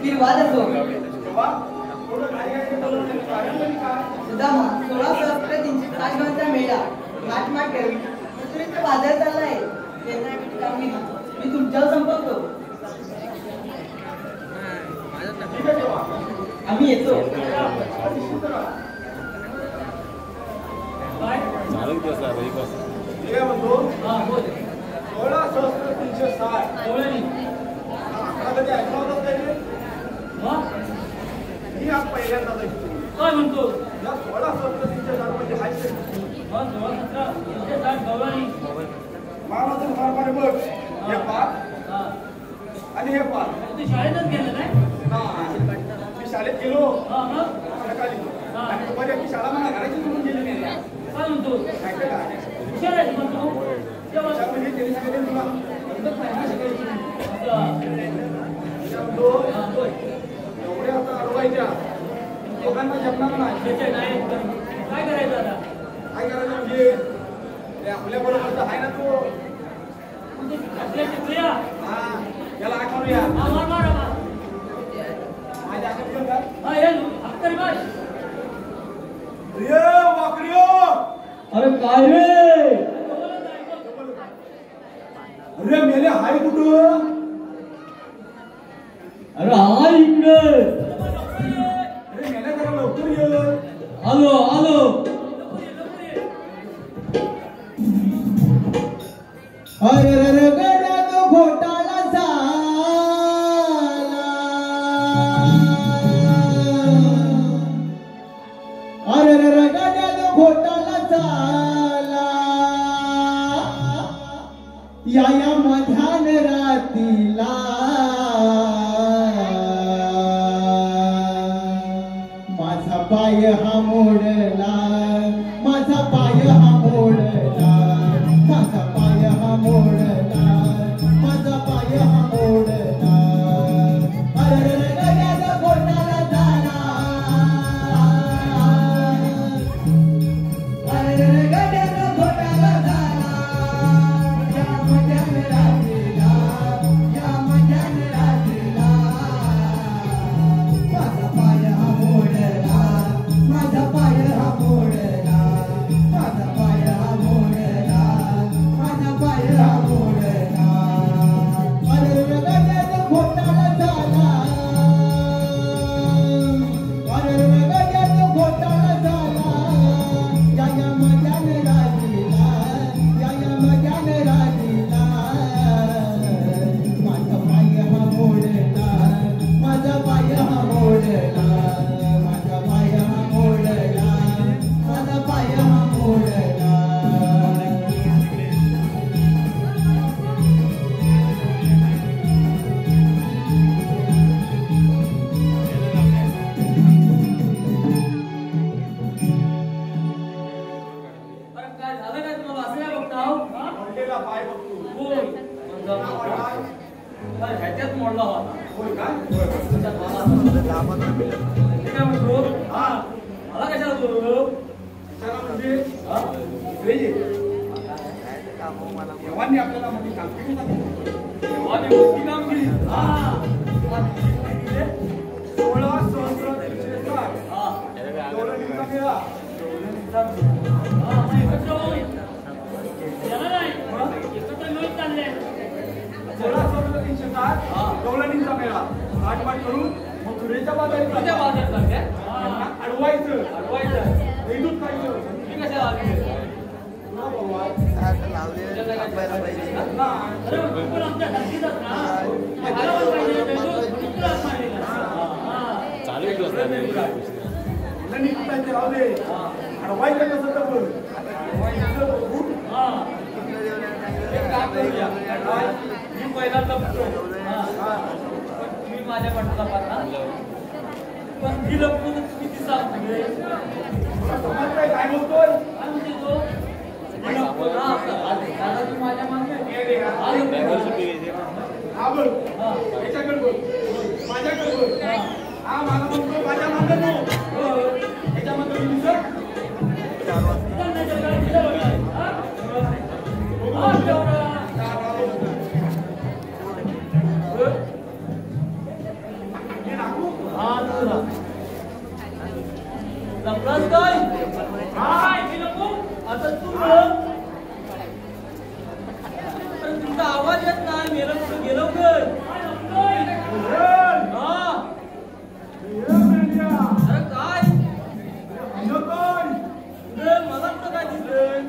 निर्वाद असो सुदामा 16 सहस्त्र 360 गावचा मेळा माट करून मथुरेचा बाजार चाललाय. मी तुमच्यावर संपर्कतो. आम्ही येतो. काय म्हणतो आणि हे पार शाळेतच गेलं काय? मी शाळेत गेलो सकाळी आणि दुपारी शाळा मला घराची सोडून गेली नाही. काय म्हणतो हुशार आहे म्हणतो म्हणजे त्यांनी सांगितलं तुला एवढे आता अडवायच्या दोघांना जमणार नाही. काय करायचं आता? काय करायचं म्हणजे आपल्या बरोबर आहे ना तो हा याला आठवूया माझ्या अरे काय रे? अरे मेले हाय कुठं? अरे हाय इकडे. अरे मेले जरा लवकर ये. आलो. अरे गड्या तो घोटाळा झाला. अरे गड्या तो घोटाळा झाला. या मध्यान रातीला माझा पाय हा मोडला, माझा पाय हा मोडला, माझा पाय हा मोडला, माझा पाय हा मोडला. अरे गड्याचा घोटाळा झाला, अरे गड्याचा घोटाळा झाला. या मध्यान रात्रीला, या मध्यान रात्रीला माझा पाय हा मोडला, माझा पाय हा मोडला, माझा पाय हा मोडला, माझा पाय हा मोडला. अरे गड्याचा घोटाळा झाला, अरे गड्याचा घोटाळा झाला. या मध्यान रात्रीला, या मध्यान रात्रीला माझा पाय हा मोडला, माझा पाय हा मोडला, माझा पाय हा मोडला, माझा पाय हा मोडला. अरे काय झालं काय तुम्हाला असं काय बघताव? मोडलेला पाय बघतो. होय. काय ह्याच्यात मोडला होता. होय काय? त्याच्यात मला असं. ते काय म्हणतो? हा. मला कशाला बोलू? त्याला म्हणजे हा? इकडे ये. देवांनी आपल्याला मोठी कामगिरी सांगितली. देवाने मोठी कामगिरी. हा. 16 सहस्र 307. हा. दौलतीचा मेळा. हा, मग एकत्र होईल. याला नाही. एकत्र मिळून चालले. 16 सहस्र 307. हा. दौलतीचा मेळा. आठवण करून मथुरेच्या बाजारी तुझ्या जायचं. बाजारात चालते. त्यांना अडवायचं. अडवायचं. वैदूत खायचं. मी कशाला आली? तुला बाबा. तुझ्या काय करायचं? नाही. अरे तू पण आमच्या धर्तीचाच ना. खायला पण पाहिजे नाही तो. तू तुलाच मारेल. मुलांनी कुठायचे राहू दे. अडवायचं कसं तर बोल. अडवायचं बघून. हा. एक काम करूया. काय? मी पहिला लपतो. हा. मी माझ्या पाठीला पाहता. पण ही लपतो किती सांगते? समजतंय काय बोलतोय? काय म्हणते तो? ही लपतो ना आता. दादा तू माझ्या मागे. हा, लपतो. हा बोल. हा. याच्याकडे बोल. माझ्याकडे बोल. हा. हा मला म्हणतो माझ्या मागे नको. याच्यामध्ये मी दिसत. इथं नाही तर काय दिलं बघा. हा? हा, तेवढा. हे नाकू. हा, तुला. लपलास काय? हाय, मी नको. आता तू बोल. पण तुमचा आवाज येत नाही. मेलं कुठं गेलो काय? हा. अरे काय? अरे मला कुठं काय दिसतंय?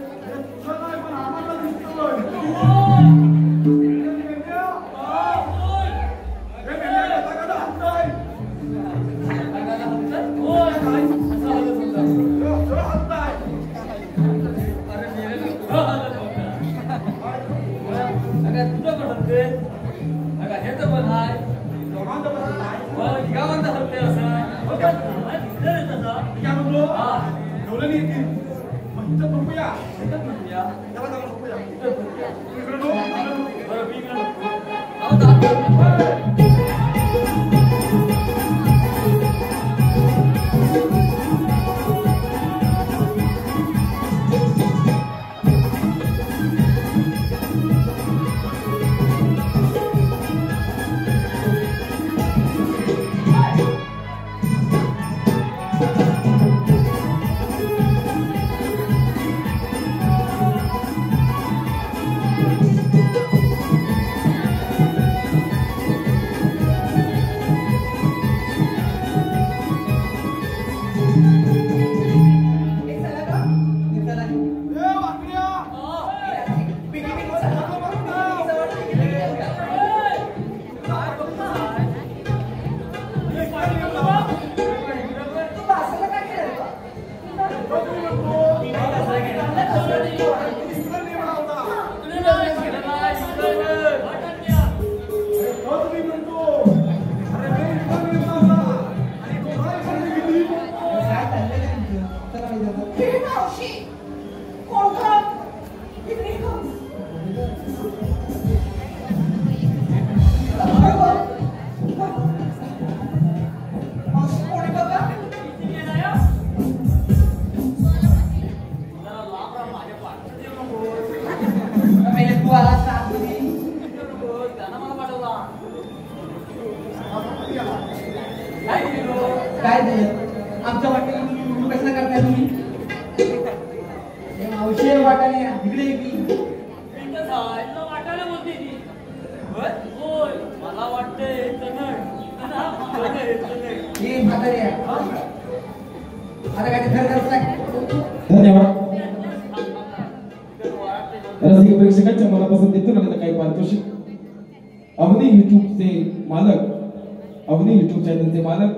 कशी आहे वाटाणे इकडे ये की इथंच आहे. तुला वाटायला बोलते ती. होय? होय. मला वाटतंय येतं नाही. मला येतं नाही. ये म्हातारी आहे. आता काय ते खरं सांग. धन्यवाद. रसिक प्रेक्षकांच्या मनापासून देतो ना काही पारितोषिक. अवनी युट्यूबचे मालक, अवनी युट्यूब चॅनलचे मालक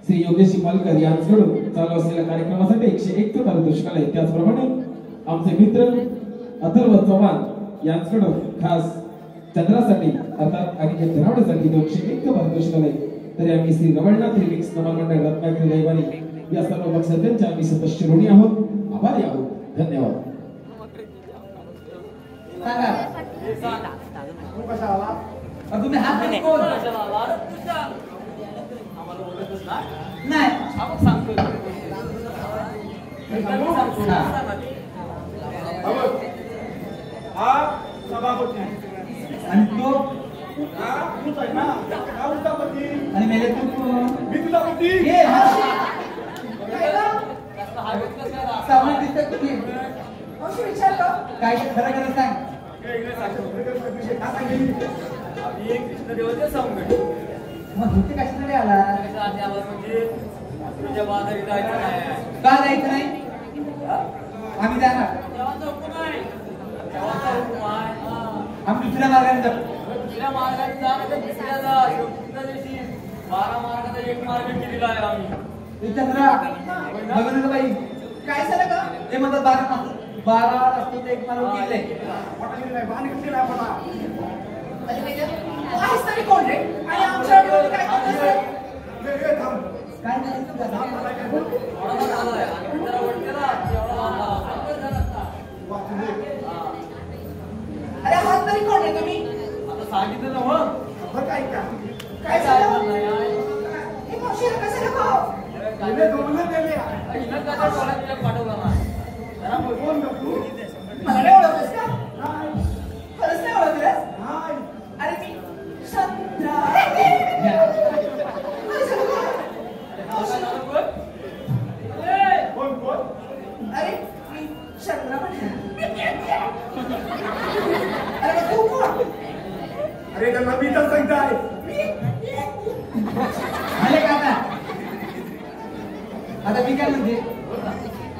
श्री योगेश मालकर यांच्याकडून चालू असलेल्या कार्यक्रमासाठी 101 पारितोषिक आले. त्याचप्रमाणे आमचे मित्र अथर्व चव्हाण यांच्याकडून खास चंद्रासाठी अर्थात आणि धनावड्यासाठी 201 पारितोषिक आले. तरी आम्ही श्री रवळनाथ रिमिक्स नमन मंडळ रत्नागिरी दैवानी या सर्व पक्षांच्या आम्ही सतत ऋणी आहोत, आभारी आहोत. धन्यवाद. सांगा हे सांग. तू कसा आला? तुम्ही हात कधी कोण कशाला आला? तुझ्या. आम्हाला ओळखतच नाही. नाही हा मग सांगतो. सांगतो. हा. सांग आधी. हा सभापती आणि तो हा तूच आहे ना हा उतापती आणि मेले तू मी तुला पती ये मावशी जास्त हाय होत कसं काय? सामान दिसत तुम्ही मावशी विचारलं काय ते खरं खरं सांग. हे इकडे सांगतो विषय का सांगेल आम्ही एक कृष्णदेवाचे सांगतो. मग इथे कशासाठी आला त्याचा आधी आवाज म्हणजे तुझ्या बाजारी जायचं नाही. का जायचं नाही आम्ही जाणार देवाचा हुकूम आहे. देवाचा हुकूम आहे. हा. आम्ही दुसऱ्या मार्गाने जातो. दुसऱ्या मार्गाने जा नाही तर दुसऱ्या जा. शेवटच्या दिवशी 12 मार्गाचा एक मार्ग केलेला आहे आम्ही. चंद्रा बघ ना बाई काय झालं का ते म्हणतात 12 रस्त्याचा एक मार्ग केले. पटाली नाही बाण घेतली नाही पटा अरे भैया तू आहेस तरी कोण रे आणि आमच्या विरोधी काय करतोस रे? हे थांब काय नाही तुझं एवढा तर झालाय. आणि जरा वर केला, एवढा झाला. सांगत झाला आता. वाचून दे हा. अरे हात तरी कोण रे तुम्ही आता सांगितलं ना मग. बरं काय का काय झालं नाही आहे. हे मावशी कसं नको तुझे दोन दिले हिनं कशा डोळ्यात तुला पाठवला नाही. जरा बोल. कोण ग तू मला नाही ओळखलंस का नाही खरंच नाही ओळखलंस नाही अरे मी चंद्रा काय झालं का? आता झालं कोण? ए! कोण कोण अरे मी चंद्रा अरे तू कोण अरे त्यांना मी तर सांगताय झाले का आता मी काय म्हणते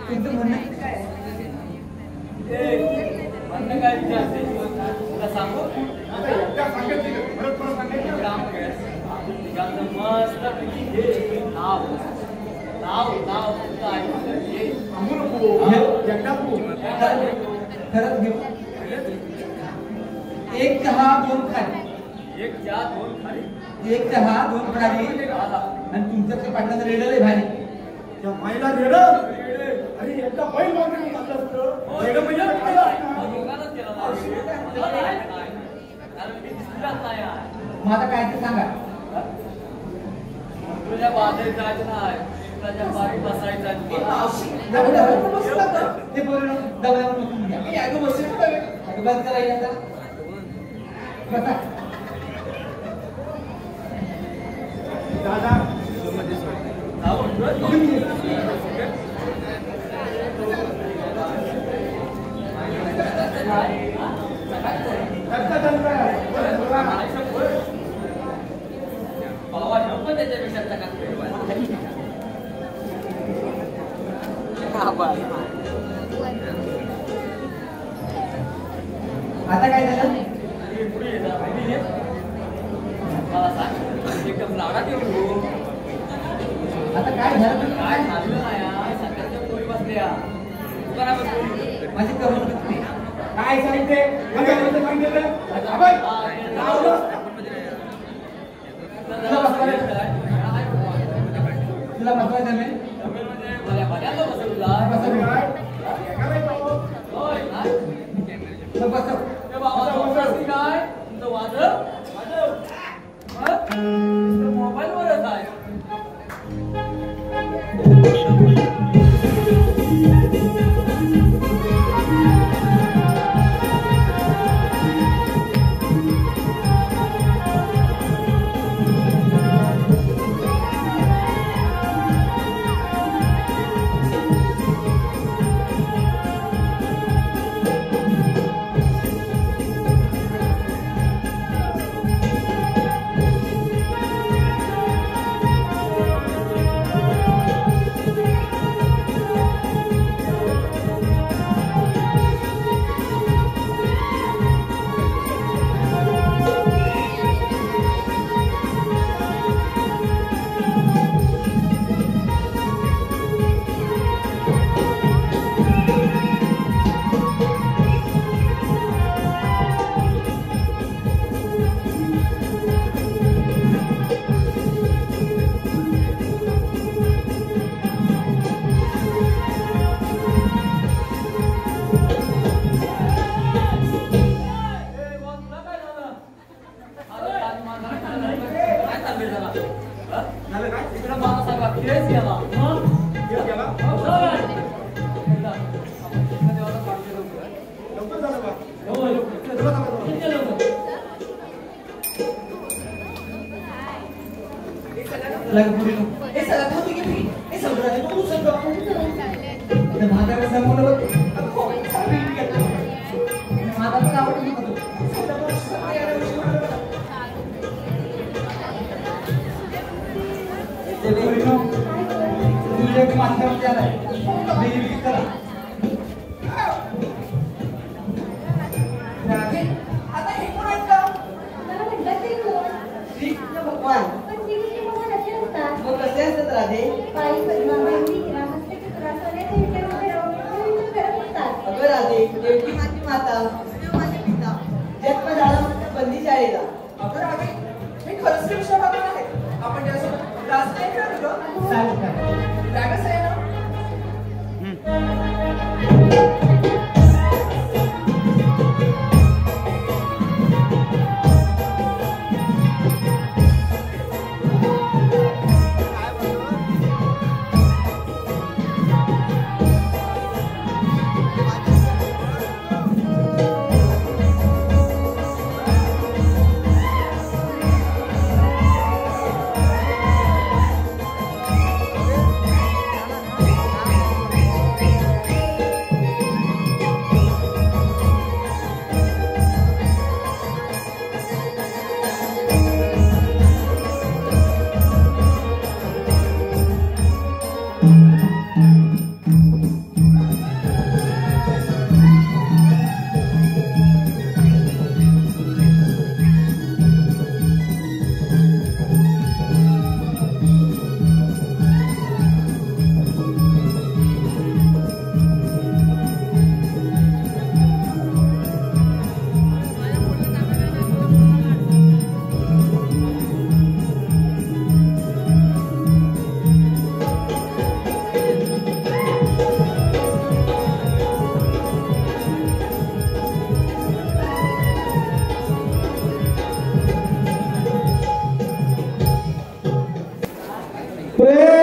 तुमचं म्हणणं काय आहे? ए! म्हणणं काय विचारते? तुला सांगू? आता एकदा सांगितली परत परत सांगायचं काम कर. तिघांचं मस्तपैकी हे नाव तुझं ऐकून घे. सांगू नको एकदा तू खरंच घेऊ 1 चहा 2 खाली एक चहा, 2 खाली. 1 चहा 2 खाली आला. आणि तुमचं ते पाटलाचं रेडल आहे भारी त्या माईला रेडं अरे एकदा बैल मागणी घातलं असतं रेडं म्हणजे काय असतं? दोघांनाच केला ना. मला नाही. कारण मी दिसलाच नाही आहे. मग आता काय ते सांगा तुझ्या बाजारी जायचं नाही. तुझ्या बारी बसायचं ए, नाही. मावशी दबदबा बसू नका. ते बोलून दबदबा बसून घ्या ए, अगं बसू नका रे. अगं बस करा आता बसा दादा नाव म्हणतोय? एकदा चालतंय. बोला. मला वाटलं पण त्याच्यापेक्षा चकात आता काय झालं पुढे येतात. माहिती आहे? मला सांग. एकदम लाडात येऊ. आता काय झालं तर काय झालं नाही आहे. सकाळच्या पोरी बसल्या. तू करा बसली. माझी करून चुकते काय सांगते म्हणजे सांगितलं अबे तुला बसवायचं नाही तर बसव मोबाईलवरच आहे. बरोबर अगं हो चांगली घेतलं माझा तर आवडत नका तू सध्या पण सध्या या दिवशी म्हणाल बघा तुझ्या एक माध्यमात आलाय देवी करा आता हे कोण आहेत का मला म्हटलं ते कोण? श्रीकृष्ण भगवान पण श्रीकृष्ण भगवान असे असतात. मग कसे असतात राधे? पायी पद्मा, बैठी, हस्ते चित्रा, सोन्याचे विटे उभे राहून विविध करत असतात. अगं राधे देवकी माझी माता देव माझे पिता जन्म झाला म्हणजे बंदी शाळेला अगं रागे मी खरंच श्रीकृष्ण भगवान आहे आपण त्यासोबत क्लास नाही खेळलो ग चालेल काय बॅगच आहे ना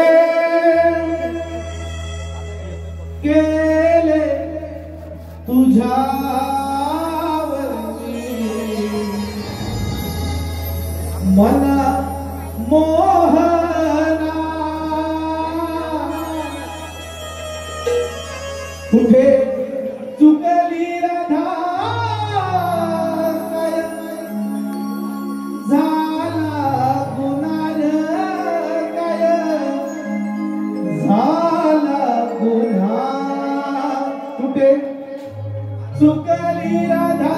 प्रेम केले तुझ्यावरती मना मोहना कुठे चुकली राधा काय झाला गुन्हार काय झाला गुन्हा कुठे चुकली राधा